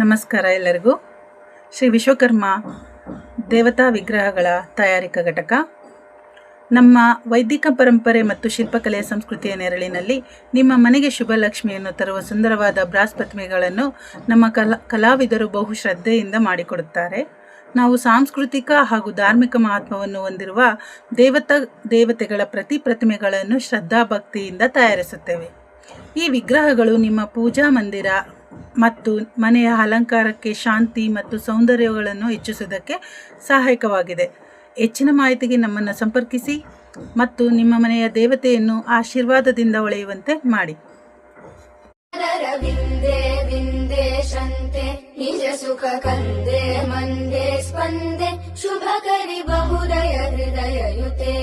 ನಮಸ್ಕಾರ ಎಲ್ಲರಿಗೂ. ಶ್ರೀ ವಿಶ್ವಕರ್ಮ ದೇವತಾ ವಿಗ್ರಹಗಳ ತಯಾರಿಕಾ ಘಟಕ ನಮ್ಮ ವೈದಿಕ ಪರಂಪರೆ ಮತ್ತು ಶಿಲ್ಪಕಲೆಯ ಸಂಸ್ಕೃತಿಯ ನೆರಳಿನಲ್ಲಿ ನಿಮ್ಮ ಮನೆಗೆ ಶುಭ ಲಕ್ಷ್ಮಿಯನ್ನು ತರುವ ಸುಂದರವಾದ ಬ್ರಾಸ್ ಪ್ರತಿಮೆಗಳನ್ನು ನಮ್ಮ ಕಲಾವಿದರು ಬಹು ಶ್ರದ್ಧೆಯಿಂದ ಮಾಡಿಕೊಡುತ್ತಾರೆ. ನಾವು ಸಾಂಸ್ಕೃತಿಕ ಹಾಗೂ ಧಾರ್ಮಿಕ ಮಹತ್ವವನ್ನು ಹೊಂದಿರುವ ದೇವತೆಗಳ ಪ್ರತಿಮೆಗಳನ್ನು ಶ್ರದ್ಧಾಭಕ್ತಿಯಿಂದ ತಯಾರಿಸುತ್ತೇವೆ. ಈ ವಿಗ್ರಹಗಳು ನಿಮ್ಮ ಪೂಜಾ ಮಂದಿರ ಮತ್ತು ಮನೆಯ ಅಲಂಕಾರಕ್ಕೆ ಶಾಂತಿ ಮತ್ತು ಸೌಂದರ್ಯಗಳನ್ನು ಹೆಚ್ಚಿಸುವುದಕ್ಕೆ ಸಹಾಯಕವಾಗಿದೆ. ಹೆಚ್ಚಿನ ಮಾಹಿತಿಗೆ ನಮ್ಮನ್ನು ಸಂಪರ್ಕಿಸಿ ಮತ್ತು ನಿಮ್ಮ ಮನೆಯ ದೇವತೆಯನ್ನು ಆಶೀರ್ವಾದದಿಂದ ಹೊಳೆಯುವಂತೆ ಮಾಡಿ. ನಿಜ ಸುಖ ಕಂದೆ ಮಂದೆ ಸ್ಪಂದೆ ಶುಭಕರಿ ಬಹುದಯ ಹೃದಯಯುತೆ